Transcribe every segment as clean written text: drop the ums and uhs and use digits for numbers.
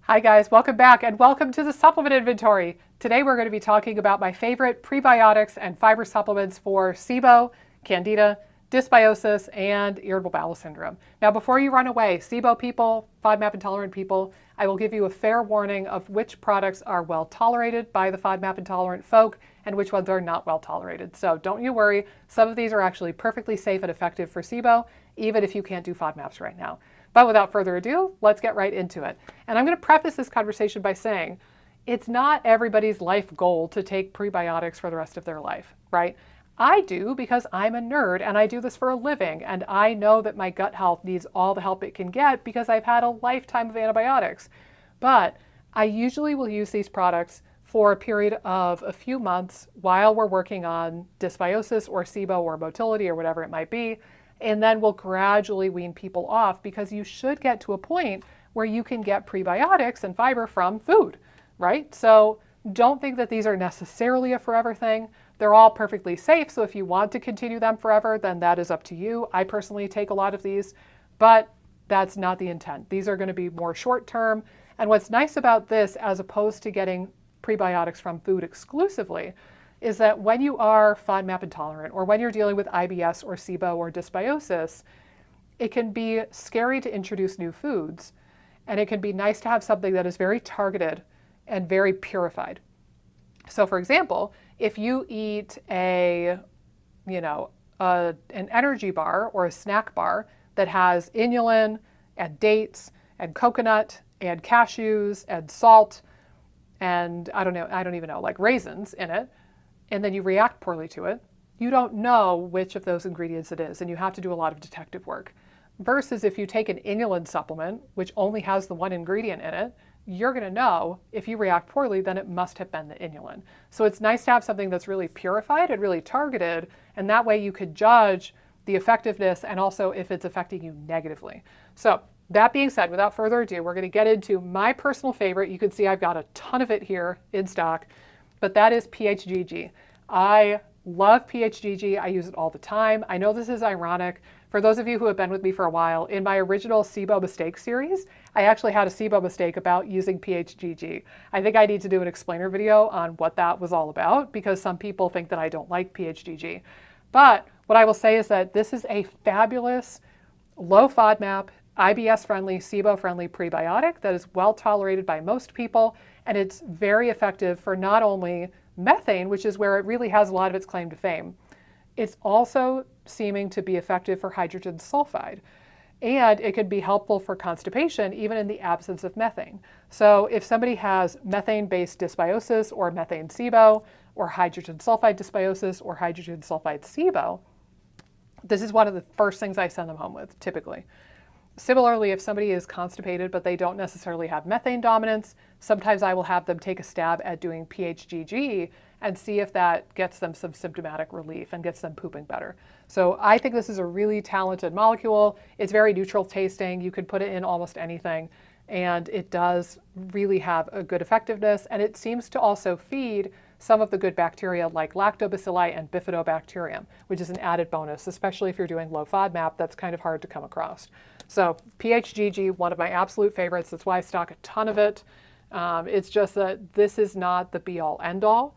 Hi guys, welcome back and welcome to the supplement inventory. Today we're going to be talking about my favorite prebiotics and fiber supplements for SIBO, Candida, dysbiosis, and irritable bowel syndrome. Now before you run away, SIBO people, FODMAP intolerant people, I will give you a fair warning of which products are well tolerated by the FODMAP intolerant folk and which ones are not well tolerated. So don't you worry, some of these are actually perfectly safe and effective for SIBO, even if you can't do FODMAPs right now. But without further ado, let's get right into it. And I'm going to preface this conversation by saying it's not everybody's life goal to take prebiotics for the rest of their life, right? I do because I'm a nerd and I do this for a living, and I know that my gut health needs all the help it can get because I've had a lifetime of antibiotics. But I usually will use these products for a period of a few months while we're working on dysbiosis or SIBO or motility or whatever it might be. And then we'll gradually wean people off because you should get to a point where you can get prebiotics and fiber from food, right? So don't think that these are necessarily a forever thing. They're all perfectly safe. So if you want to continue them forever, then that is up to you. I personally take a lot of these, but that's not the intent. These are going to be more short term. And what's nice about this, as opposed to getting prebiotics from food exclusively, is that when you are FODMAP intolerant or when you're dealing with IBS or SIBO or dysbiosis, it can be scary to introduce new foods, and it can be nice to have something that is very targeted and very purified. So for example, if you eat an energy bar or a snack bar that has inulin and dates and coconut and cashews and salt and I don't even know, like raisins in it, and then you react poorly to it, you don't know which of those ingredients it is, and you have to do a lot of detective work. Versus if you take an inulin supplement, which only has the one ingredient in it, you're going to know if you react poorly, then it must have been the inulin. So it's nice to have something that's really purified and really targeted, and that way you could judge the effectiveness and also if it's affecting you negatively. So that being said, without further ado, we're going to get into my personal favorite. You can see I've got a ton of it here in stock, but that is PHGG. I love PHGG. I use it all the time. I know this is ironic. For those of you who have been with me for a while, in my original SIBO mistake series, I actually had a SIBO mistake about using PHGG. I think I need to do an explainer video on what that was all about because some people think that I don't like PHGG. But what I will say is that this is a fabulous, low FODMAP, IBS-friendly, SIBO-friendly prebiotic that is well tolerated by most people, and it's very effective for not only methane, which is where it really has a lot of its claim to fame. It's also seeming to be effective for hydrogen sulfide, and it can be helpful for constipation even in the absence of methane. So if somebody has methane-based dysbiosis or methane SIBO or hydrogen sulfide dysbiosis or hydrogen sulfide SIBO, this is one of the first things I send them home with typically. Similarly, if somebody is constipated but they don't necessarily have methane dominance, sometimes I will have them take a stab at doing PHGG and see if that gets them some symptomatic relief and gets them pooping better. So I think this is a really talented molecule. It's very neutral tasting. You could put it in almost anything, and it does really have a good effectiveness, and it seems to also feed some of the good bacteria like lactobacilli and bifidobacterium, which is an added bonus, especially if you're doing low FODMAP. That's kind of hard to come across. So PHGG, one of my absolute favorites. That's why I stock a ton of it. It's just that this is not the be-all, end-all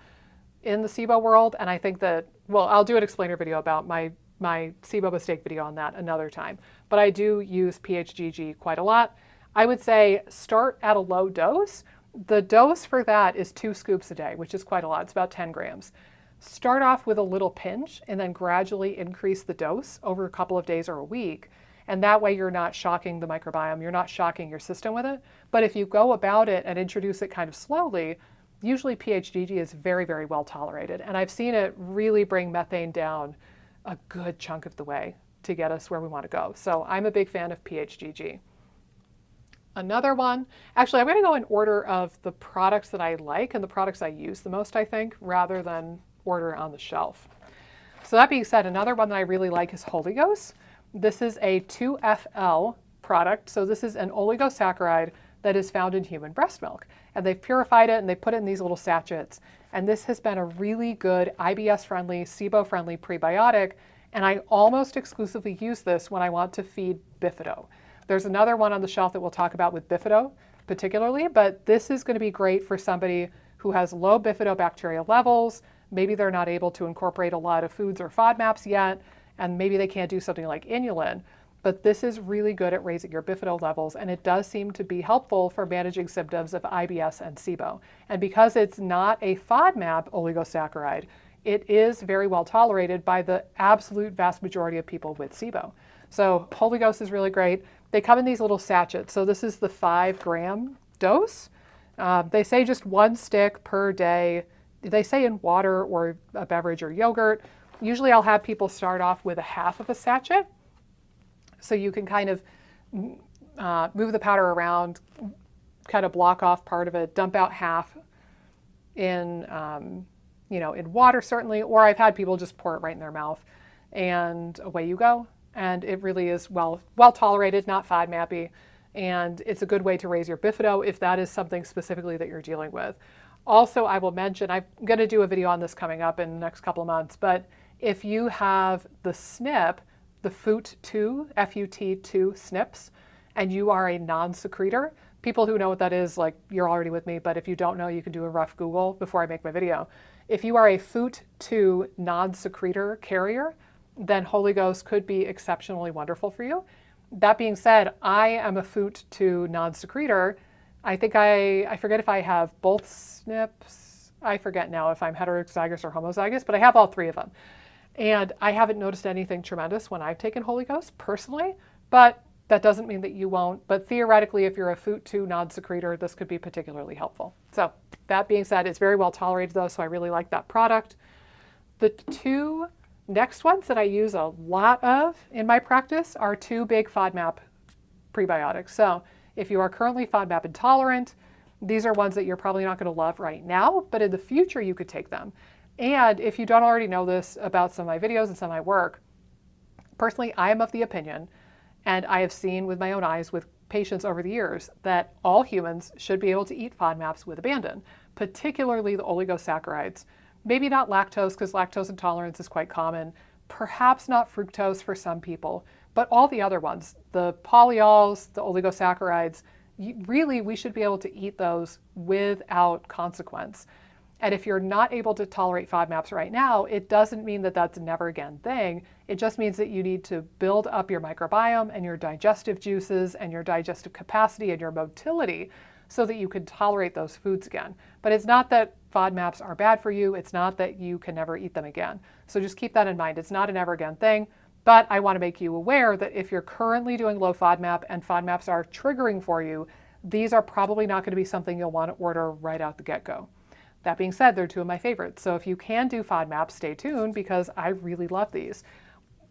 in the SIBO world. And I think that, well, I'll do an explainer video about my SIBO mistake video on that another time. But I do use PHGG quite a lot. I would say start at a low dose. The dose for that is 2 scoops a day, which is quite a lot. It's about 10 grams. Start off with a little pinch and then gradually increase the dose over a couple of days or a week. And that way you're not shocking the microbiome, you're not shocking your system with it. But if you go about it and introduce it kind of slowly, usually PHGG is very, very well tolerated. And I've seen it really bring methane down a good chunk of the way to get us where we want to go. So I'm a big fan of PHGG. Another one, actually I'm going to go in order of the products that I like and the products I use the most, I think, rather than order on the shelf. So that being said, another one that I really like is Holy Ghost. This is a 2FL product. So this is an oligosaccharide that is found in human breast milk. And they've purified it and they put it in these little sachets. And this has been a really good IBS-friendly, SIBO-friendly prebiotic. And I almost exclusively use this when I want to feed bifido. There's another one on the shelf that we'll talk about with bifido particularly, but this is going to be great for somebody who has low bifidobacterial levels. Maybe they're not able to incorporate a lot of foods or FODMAPs yet, and maybe they can't do something like Inulin. But this is really good at raising your bifido levels, and it does seem to be helpful for managing symptoms of IBS and SIBO. And because it's not a FODMAP oligosaccharide, it is very well tolerated by the absolute vast majority of people with SIBO. So Holy Ghost is really great. They come in these little sachets. So this is the 5-gram dose. They say just 1 stick per day. They say in water or a beverage or yogurt. Usually I'll have people start off with a half of a sachet. So you can kind of move the powder around, kind of block off part of it, dump out half in, in water certainly, or I've had people just pour it right in their mouth and away you go. And it really is well tolerated, not FODMAP-y, and it's a good way to raise your bifido if that is something specifically that you're dealing with. Also, I will mention, I'm going to do a video on this coming up in the next couple of months, but if you have the SNP, the FUT2, F-U-T-2 SNPs, and you are a non-secretor, people who know what that is, like, you're already with me, but if you don't know, you can do a rough Google before I make my video. If you are a FUT2 non-secretor carrier, then Holy Ghost could be exceptionally wonderful for you. That being said, I am a FUT2 non-secretor. I think I forget if I have both SNPs. I forget now if I'm heterozygous or homozygous, but I have all 3 of them. And I haven't noticed anything tremendous when I've taken Holy Ghost personally, but that doesn't mean that you won't. But theoretically, if you're a FUT2 non-secretor, this could be particularly helpful. So that being said, it's very well tolerated though, so I really like that product. The 2 next ones that I use a lot of in my practice are 2 big FODMAP prebiotics. So if you are currently FODMAP intolerant, these are ones that you're probably not going to love right now, but in the future you could take them. And if you don't already know this about some of my videos and some of my work, personally, I am of the opinion, and I have seen with my own eyes with patients over the years, that all humans should be able to eat FODMAPs with abandon, particularly the oligosaccharides. Maybe not lactose, because lactose intolerance is quite common. Perhaps not fructose for some people, but all the other ones, the polyols, the oligosaccharides, really we should be able to eat those without consequence. And if you're not able to tolerate FODMAPs right now, it doesn't mean that that's a never again thing. It just means that you need to build up your microbiome and your digestive juices and your digestive capacity and your motility so that you can tolerate those foods again. But it's not that FODMAPs are bad for you. It's not that you can never eat them again. So just keep that in mind. It's not a never again thing. But I want to make you aware that if you're currently doing low FODMAP and FODMAPs are triggering for you, these are probably not going to be something you'll want to order right out the get-go. That being said, they're 2 of my favorites. So if you can do FODMAP, stay tuned because I really love these.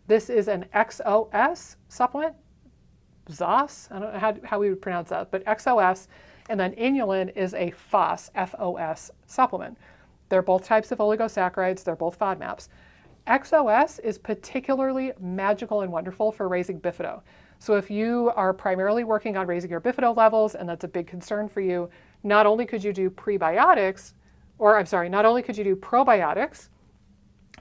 This is an XOS supplement, ZOS, I don't know how we would pronounce that, but XOS, and then Inulin is a FOS, F-O-S supplement. They're both types of oligosaccharides, they're both FODMAPs. XOS is particularly magical and wonderful for raising bifido. So if you are primarily working on raising your bifido levels, and that's a big concern for you, not only could you do probiotics,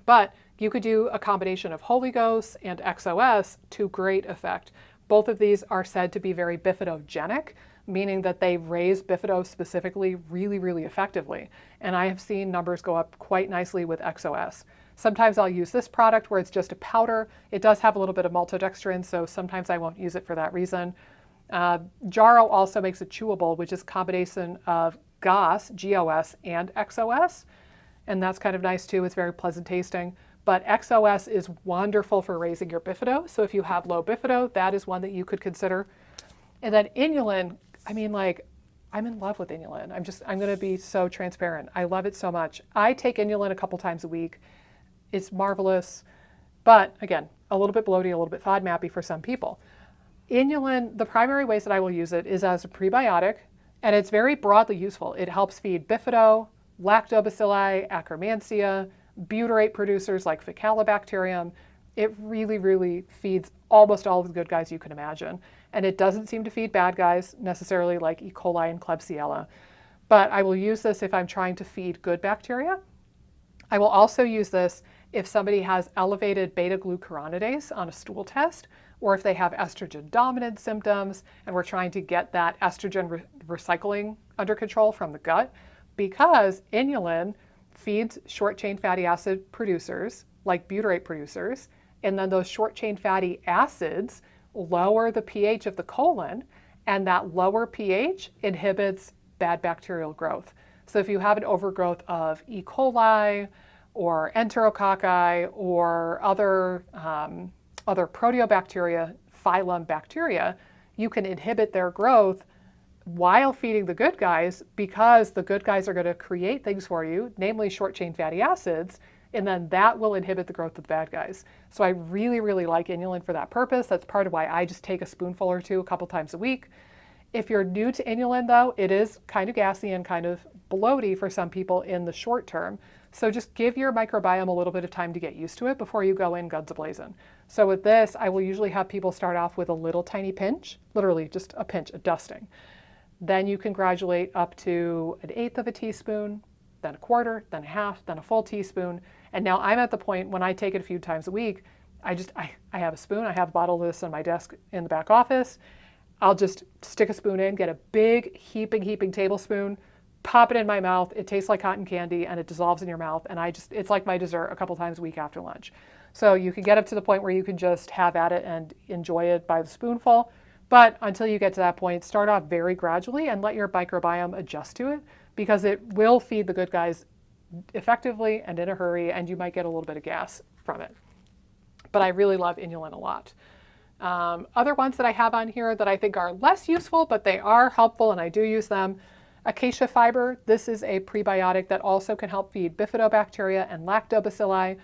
but you could do a combination of Holy Ghost and XOS to great effect. Both of these are said to be very bifidogenic, meaning that they raise bifido specifically really, really effectively. And I have seen numbers go up quite nicely with XOS. Sometimes I'll use this product where it's just a powder. It does have a little bit of maltodextrin, so sometimes I won't use it for that reason. Jarrow also makes a chewable, which is a combination of GOS, G-O-S, and XOS. And that's kind of nice too. It's very pleasant tasting. But XOS is wonderful for raising your bifido. So if you have low bifido, that is one that you could consider. And then Inulin, I mean, like, I'm in love with Inulin. I'm going to be so transparent. I love it so much. I take Inulin a couple times a week. It's marvelous. But again, a little bit bloaty, a little bit FODMAP-y for some people. Inulin, the primary ways that I will use it is as a prebiotic, and it's very broadly useful. It helps feed bifido, lactobacilli, akkermansia, butyrate producers like Faecalibacterium. It really, really feeds almost all of the good guys you can imagine. And it doesn't seem to feed bad guys necessarily like E. coli and Klebsiella. But I will use this if I'm trying to feed good bacteria. I will also use this if somebody has elevated beta-glucuronidase on a stool test, or if they have estrogen dominant symptoms and we're trying to get that estrogen recycling under control from the gut, because inulin feeds short-chain fatty acid producers like butyrate producers, and then those short-chain fatty acids lower the pH of the colon, and that lower pH inhibits bad bacterial growth. So if you have an overgrowth of E. coli or enterococci or other proteobacteria, phylum bacteria, you can inhibit their growth while feeding the good guys, because the good guys are going to create things for you, namely short-chain fatty acids, and then that will inhibit the growth of the bad guys. So I really, really like inulin for that purpose. That's part of why I just take a spoonful or two a couple times a week. If you're new to inulin, though, it is kind of gassy and kind of bloaty for some people in the short term. So just give your microbiome a little bit of time to get used to it before you go in guns a-blazing. So with this, I will usually have people start off with a little tiny pinch, literally just a pinch, a dusting. Then you can graduate up to 1/8 of a teaspoon, then 1/4, then 1/2, then a full teaspoon. And now I'm at the point when I take it a few times a week, I have a spoon, I have a bottle of this on my desk in the back office. I'll just stick a spoon in, get a big heaping tablespoon, pop it in my mouth. It tastes like cotton candy and it dissolves in your mouth. And it's like my dessert a couple times a week after lunch. So you can get up to the point where you can just have at it and enjoy it by the spoonful. But until you get to that point, start off very gradually and let your microbiome adjust to it, because it will feed the good guys effectively and in a hurry, and you might get a little bit of gas from it. But I really love inulin a lot. Other ones that I have on here that I think are less useful, but they are helpful and I do use them. Acacia fiber. This is a prebiotic that also can help feed bifidobacteria and lactobacilli.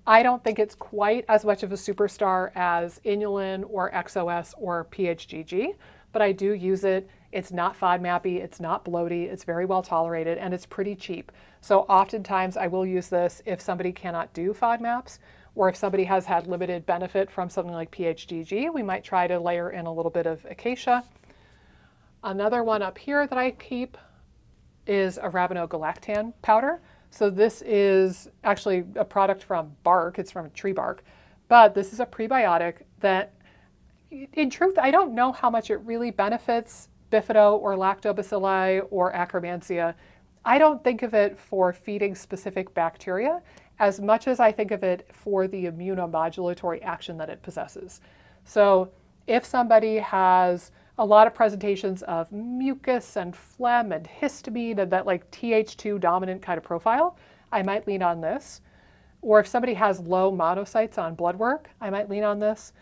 I don't think it's quite as much of a superstar as inulin or XOS or PHGG, but I do use it. It's not FODMAP-y, it's not bloaty, it's very well tolerated, and it's pretty cheap. So oftentimes I will use this if somebody cannot do FODMAPs, or if somebody has had limited benefit from something like PHGG, we might try to layer in a little bit of acacia. Another one up here that I keep is arabinogalactan powder. So this is actually a product from bark, it's from tree bark, but this is a prebiotic that, in truth, I don't know how much it really benefits bifido or lactobacilli or akkermansia. I don't think of it for feeding specific bacteria as much as I think of it for the immunomodulatory action that it possesses. So if somebody has a lot of presentations of mucus and phlegm and histamine and that like Th2 dominant kind of profile, I might lean on this. Or if somebody has low monocytes on blood work, I might lean on this.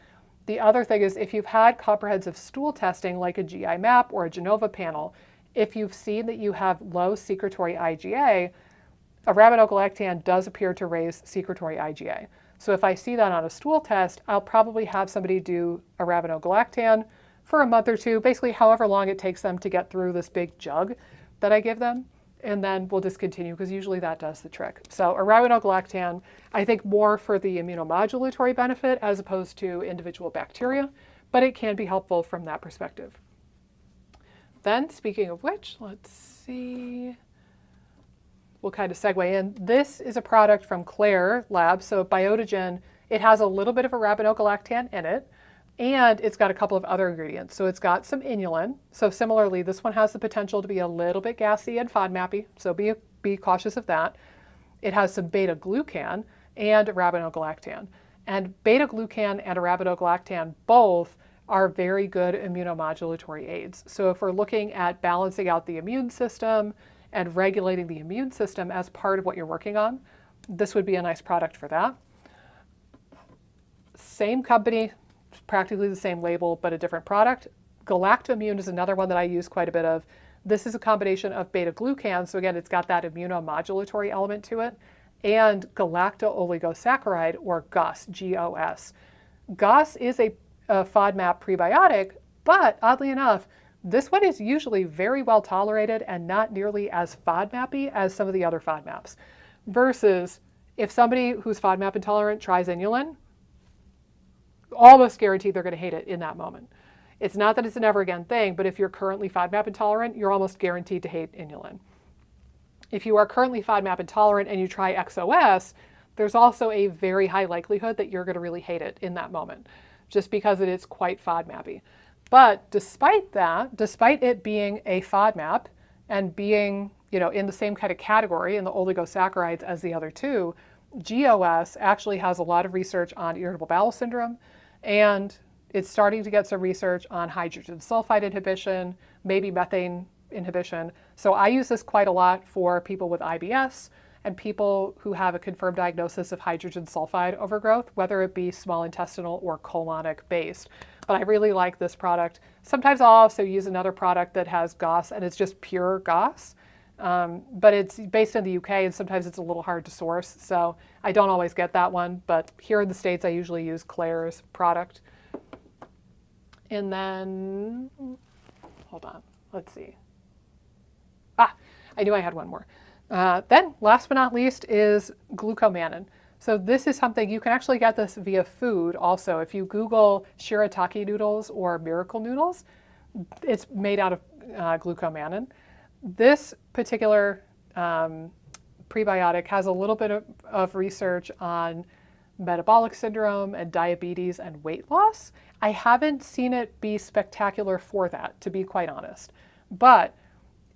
The other thing is if you've had comprehensive stool testing like a GI map or a Genova panel, if you've seen that you have low secretory IgA, arabinogalactan does appear to raise secretory IgA. So if I see that on a stool test, I'll probably have somebody do arabinogalactan for a month or two, basically however long it takes them to get through this big jug that I give them, and then we'll discontinue because usually that does the trick. So arabinogalactan, I think more for the immunomodulatory benefit as opposed to individual bacteria, but it can be helpful from that perspective. Then, speaking of which, let's see, we'll kind of segue in. This is a product from Claire Labs, so Biotigen. It has a little bit of arabinogalactan in it, and it's got a couple of other ingredients. So it's got some inulin. So similarly, this one has the potential to be a little bit gassy and FODMAP-y, so be cautious of that. It has some beta-glucan and arabinogalactan. And beta-glucan and arabinogalactan both are very good immunomodulatory aids. So if we're looking at balancing out the immune system and regulating the immune system as part of what you're working on, this would be a nice product for that. Same company, practically the same label, but a different product. Galactoimmune is another one that I use quite a bit of. This is a combination of beta-glucan, so again, it's got that immunomodulatory element to it, and galacto-oligosaccharide, or GUS, G-O-S. GUS is a FODMAP prebiotic, but oddly enough, this one is usually very well tolerated and not nearly as FODMAP-y as some of the other FODMAPs. Versus if somebody who's FODMAP intolerant tries inulin, almost guaranteed they're going to hate it in that moment. It's not that it's a never again thing, but if you're currently FODMAP intolerant, you're almost guaranteed to hate inulin. If you are currently FODMAP intolerant and you try XOS, there's also a very high likelihood that you're going to really hate it in that moment. just because it is quite FODMAP-y. But despite that, despite it being a FODMAP and being, in the same kind of category in the oligosaccharides as the other two, GOS actually has a lot of research on irritable bowel syndrome, and it's starting to get some research on hydrogen sulfide inhibition, maybe methane inhibition. So I use this quite a lot for people with IBS and people who have a confirmed diagnosis of hydrogen sulfide overgrowth, whether it be small intestinal or colonic based. But I really like this product. Sometimes I'll also use another product that has GOS, and it's just pure GOS. But it's based in the UK, and sometimes it's a little hard to source, so I don't always get that one. But here in the States, I usually use Claire's product. And then, hold on, let's see. I knew I had one more. Then, last but not least, is glucomannan. So this is something, you can actually get this via food also. If you Google shirataki noodles or miracle noodles, it's made out of glucomannan. This particular prebiotic has a little bit of research on metabolic syndrome and diabetes and weight loss. I haven't seen it be spectacular for that, to be quite honest. But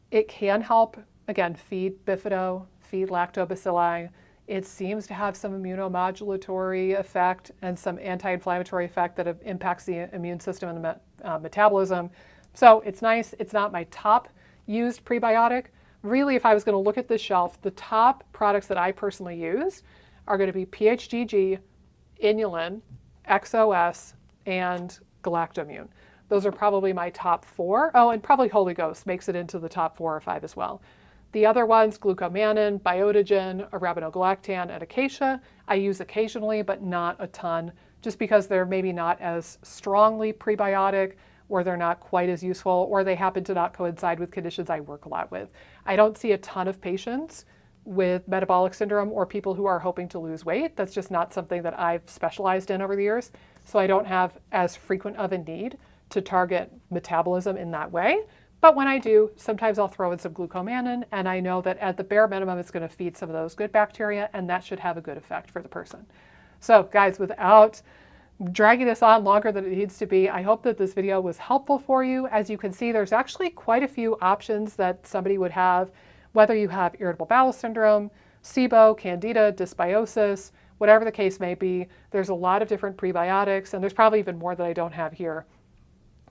it can help, again, feed bifido, feed lactobacilli. It seems to have some immunomodulatory effect and some anti-inflammatory effect that impacts the immune system and the metabolism. So it's nice. It's not my top used prebiotic. Really, if I was going to look at this shelf, the top products that I personally use are going to be PHGG, Inulin, XOS, and Galactoimmune. Those are probably my top 4. Oh, and probably Holy Ghost makes it into the top 4 or 5 as well. The other ones, glucomannan, Biotigen, arabinogalactan, and acacia, I use occasionally, but not a ton, just because they're maybe not as strongly prebiotic, or they're not quite as useful, or they happen to not coincide with conditions I work a lot with. I don't see a ton of patients with metabolic syndrome or people who are hoping to lose weight. That's just not something that I've specialized in over the years. So I don't have as frequent of a need to target metabolism in that way. But when I do, sometimes I'll throw in some glucomannan, and I know that at the bare minimum, it's going to feed some of those good bacteria, and that should have a good effect for the person. So guys, without dragging this on longer than it needs to be, I hope that this video was helpful for you. As you can see, there's actually quite a few options that somebody would have, whether you have irritable bowel syndrome, SIBO, Candida, dysbiosis, whatever the case may be. There's a lot of different prebiotics, and there's probably even more that I don't have here.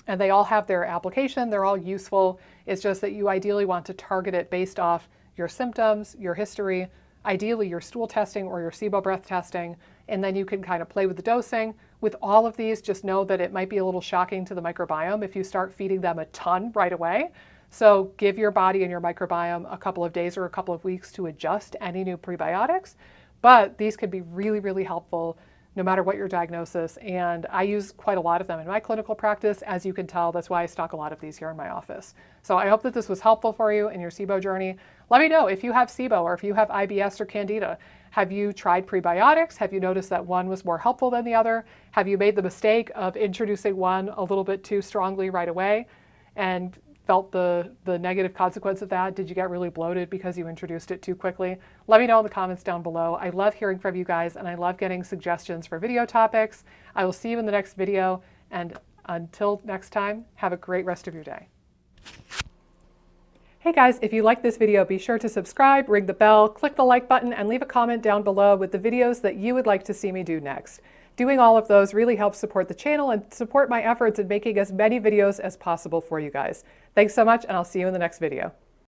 And they all have their application. They're all useful. It's just that you ideally want to target it based off your symptoms, your history, ideally your stool testing or your SIBO breath testing, and then you can kind of play with the dosing. With all of these, just know that it might be a little shocking to the microbiome if you start feeding them a ton right away. So give your body and your microbiome a couple of days or a couple of weeks to adjust any new prebiotics. But these could be really, really helpful no matter what your diagnosis. And I use quite a lot of them in my clinical practice. As you can tell, that's why I stock a lot of these here in my office. So I hope that this was helpful for you in your SIBO journey. Let me know if you have SIBO or if you have IBS or Candida. Have you tried prebiotics? Have you noticed that one was more helpful than the other? Have you made the mistake of introducing one a little bit too strongly right away and felt the negative consequence of that? Did you get really bloated because you introduced it too quickly? Let me know in the comments down below. I love hearing from you guys, and I love getting suggestions for video topics. I will see you in the next video, and until next time, have a great rest of your day. Hey guys, if you like this video, be sure to subscribe, ring the bell, click the like button, and leave a comment down below with the videos that you would like to see me do next. Doing all of those really helps support the channel and support my efforts in making as many videos as possible for you guys. Thanks so much, and I'll see you in the next video.